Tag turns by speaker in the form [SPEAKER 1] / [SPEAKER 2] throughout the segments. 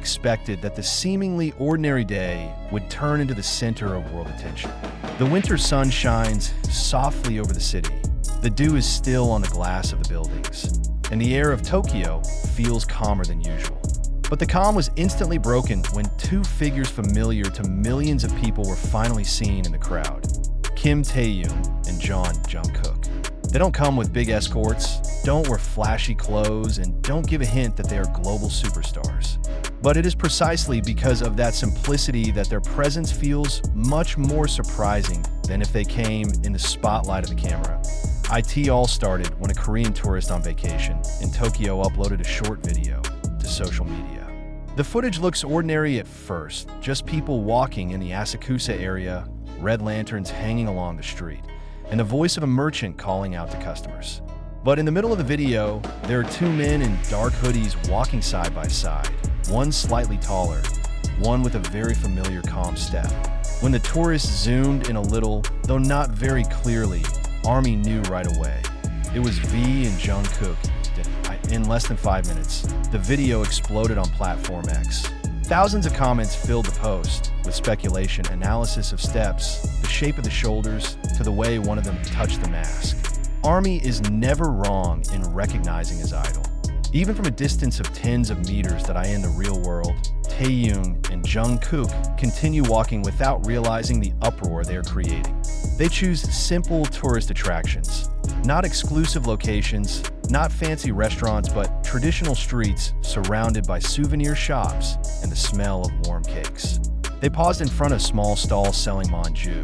[SPEAKER 1] expected that the seemingly ordinary day would turn into the center of world attention. The winter sun shines softly over the city. The dew is still on the glass of the buildings, and the air of Tokyo feels calmer than usual. But the calm was instantly broken when two figures familiar to millions of people were finally seen in the crowd: Kim Taehyung and Jungkook. They don't come with big escorts, don't wear flashy clothes, and don't give a hint that they are global superstars. But it is precisely because of that simplicity that their presence feels much more surprising than if they came in the spotlight of the camera. It all started when a Korean tourist on vacation in Tokyo uploaded a short video to social media. The footage looks ordinary at first, just people walking in the Asakusa area, red lanterns hanging along the street, and the voice of a merchant calling out to customers. But in the middle of the video, there are two men in dark hoodies walking side by side, one slightly taller, one with a very familiar calm step. When the tourists zoomed in a little, though not very clearly, ARMY knew right away. It was V and Jungkook. In less than 5 minutes, the video exploded on Platform X. Thousands of comments filled the post, with speculation, analysis of steps, the shape of the shoulders, to the way one of them touched the mask. ARMY is never wrong in recognizing his idol. Even from a distance of tens of meters that I in the real world, Taehyung and Jungkook continue walking without realizing the uproar they are creating. They choose simple tourist attractions, not exclusive locations, not fancy restaurants, but traditional streets surrounded by souvenir shops and the smell of warm cakes. They paused in front of small stalls selling manju,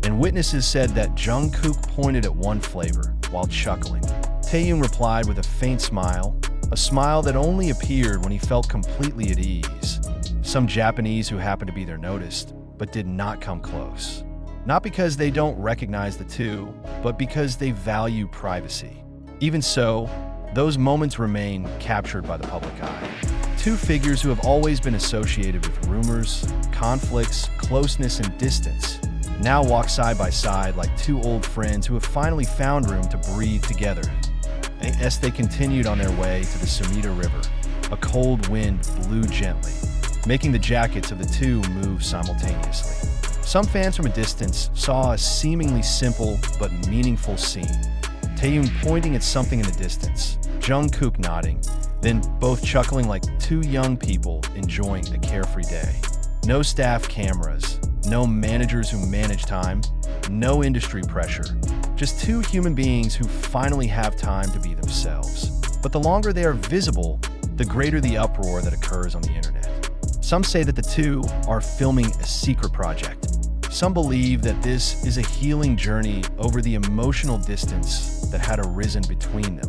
[SPEAKER 1] and witnesses said that Jungkook pointed at one flavor while chuckling. Taehyung replied with a faint smile, a smile that only appeared when he felt completely at ease. Some Japanese who happened to be there noticed, but did not come close. Not because they don't recognize the two, but because they value privacy. Even so, those moments remain captured by the public eye. Two figures who have always been associated with rumors, conflicts, closeness, and distance now walk side by side like two old friends who have finally found room to breathe together. As they continued on their way to the Sumida River, a cold wind blew gently, making the jackets of the two move simultaneously. Some fans from a distance saw a seemingly simple but meaningful scene. Taehyung pointing at something in the distance, Jungkook nodding, then both chuckling like two young people enjoying a carefree day. No staff cameras, no managers who manage time, no industry pressure. Just two human beings who finally have time to be themselves. But the longer they are visible, the greater the uproar that occurs on the internet. Some say that the two are filming a secret project. Some believe that this is a healing journey over the emotional distance that had arisen between them.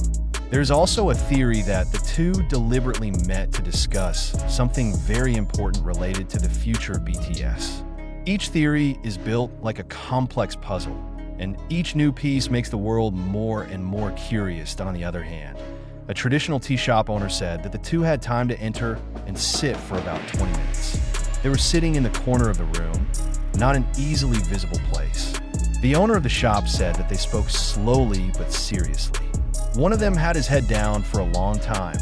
[SPEAKER 1] There's also a theory that the two deliberately met to discuss something very important related to the future of BTS. Each theory is built like a complex puzzle, and each new piece makes the world more and more curious. On the other hand, a traditional tea shop owner said that the two had time to enter and sit for about 20 minutes. They were sitting in the corner of the room, not an easily visible place. The owner of the shop said that they spoke slowly but seriously. One of them had his head down for a long time,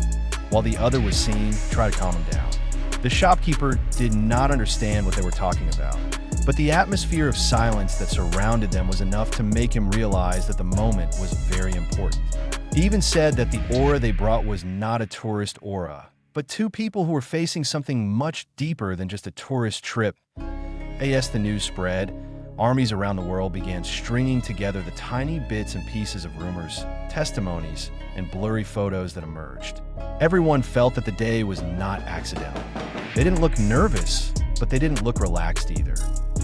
[SPEAKER 1] while the other was seen try to calm him down. The shopkeeper did not understand what they were talking about, but the atmosphere of silence that surrounded them was enough to make him realize that the moment was very important. He even said that the aura they brought was not a tourist aura, but two people who were facing something much deeper than just a tourist trip. As the news spread, armies around the world began stringing together the tiny bits and pieces of rumors, testimonies, and blurry photos that emerged. Everyone felt that the day was not accidental. They didn't look nervous, but they didn't look relaxed either.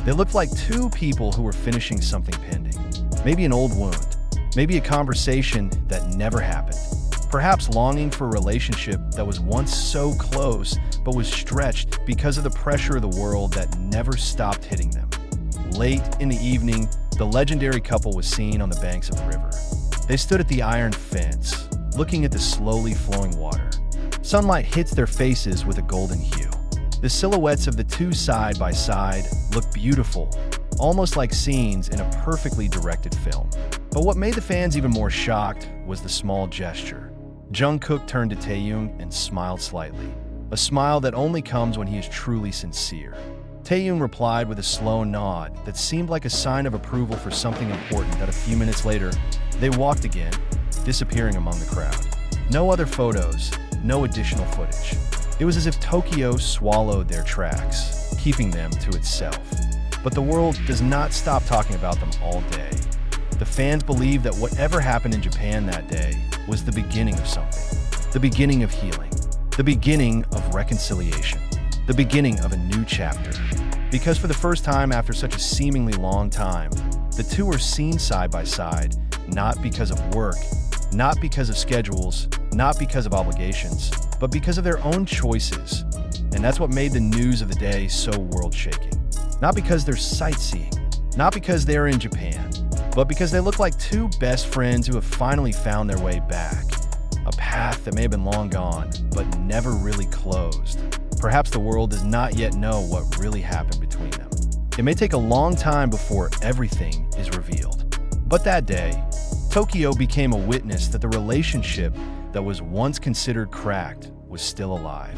[SPEAKER 1] They looked like two people who were finishing something pending. Maybe an old wound, maybe a conversation that never happened. Perhaps longing for a relationship that was once so close, but was stretched because of the pressure of the world that never stopped hitting them. Late in the evening, the legendary couple was seen on the banks of the river. They stood at the iron fence, looking at the slowly flowing water. Sunlight hits their faces with a golden hue. The silhouettes of the two side by side look beautiful, almost like scenes in a perfectly directed film. But what made the fans even more shocked was the small gesture. Jungkook turned to Taehyung and smiled slightly. a smile that only comes when he is truly sincere. Taehyung replied with a slow nod that seemed like a sign of approval for something important that a few minutes later, they walked again, disappearing among the crowd. No other photos, no additional footage. It was as if Tokyo swallowed their tracks, keeping them to itself. But the world does not stop talking about them all day. The fans believe that whatever happened in Japan that day was the beginning of something, the beginning of healing, the beginning of reconciliation, the beginning of a new chapter. Because for the first time after such a seemingly long time, the two are seen side by side, not because of work, not because of schedules, not because of obligations, but because of their own choices. And that's what made the news of the day so world-shaking. Not because they're sightseeing, not because they're in Japan, but because they look like two best friends who have finally found their way back. A path that may have been long gone, but never really closed. Perhaps the world does not yet know what really happened between them. It may take a long time before everything is revealed. But that day, Tokyo became a witness that the relationship that was once considered cracked was still alive,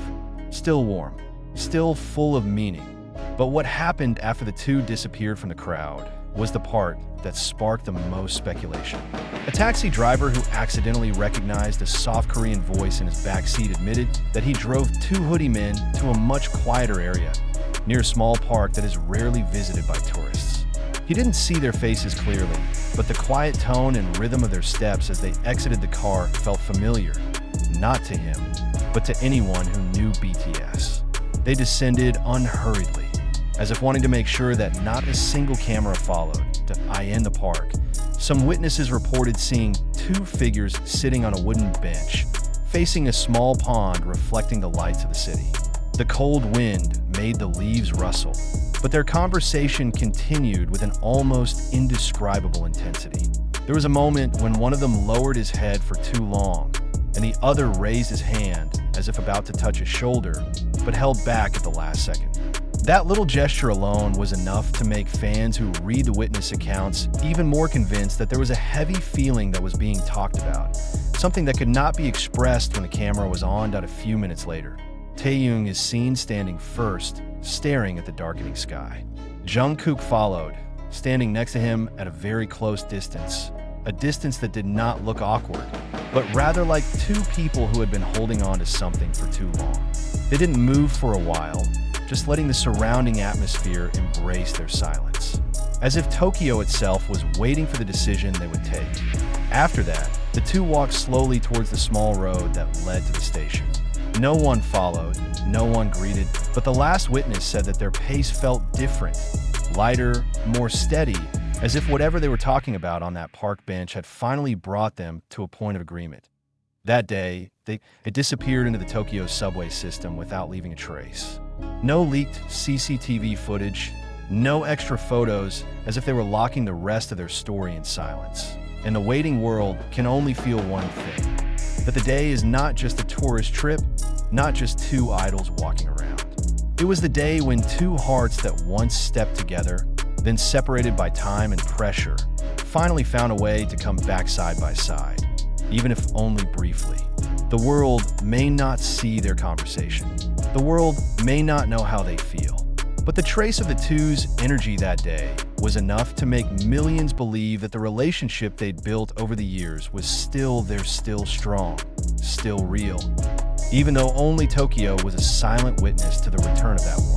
[SPEAKER 1] still warm, still full of meaning. But what happened after the two disappeared from the crowd was the part that sparked the most speculation. A taxi driver who accidentally recognized a soft Korean voice in his backseat admitted that he drove two hoodie men to a much quieter area, near a small park that is rarely visited by tourists. He didn't see their faces clearly, but the quiet tone and rhythm of their steps as they exited the car felt familiar, not to him, but to anyone who knew BTS. They descended unhurriedly, as if wanting to make sure that not a single camera followed, to in the park. Some witnesses reported seeing two figures sitting on a wooden bench, facing a small pond reflecting the lights of the city. The cold wind made the leaves rustle, but their conversation continued with an almost indescribable intensity. There was a moment when one of them lowered his head for too long, and the other raised his hand as if about to touch his shoulder, but held back at the last second. That little gesture alone was enough to make fans who read the witness accounts even more convinced that there was a heavy feeling that was being talked about, something that could not be expressed when the camera was on a few minutes later. Taehyung is seen standing first, staring at the darkening sky. Jungkook followed, standing next to him at a very close distance, a distance that did not look awkward, but rather like two people who had been holding on to something for too long. They didn't move for a while, just letting the surrounding atmosphere embrace their silence, as if Tokyo itself was waiting for the decision they would take. After that, the two walked slowly towards the small road that led to the station. No one followed, no one greeted, but the last witness said that their pace felt different, lighter, more steady, as if whatever they were talking about on that park bench had finally brought them to a point of agreement. That day, it disappeared into the Tokyo subway system without leaving a trace. No leaked CCTV footage, no extra photos, as if they were locking the rest of their story in silence. And the waiting world can only feel one thing, that the day is not just a tourist trip, not just two idols walking around. It was the day when two hearts that once stepped together, then separated by time and pressure, finally found a way to come back side by side, even if only briefly. The world may not see their conversation. The world may not know how they feel. But the trace of the two's energy that day was enough to make millions believe that the relationship they'd built over the years was still strong, still real, even though only Tokyo was a silent witness to the return of that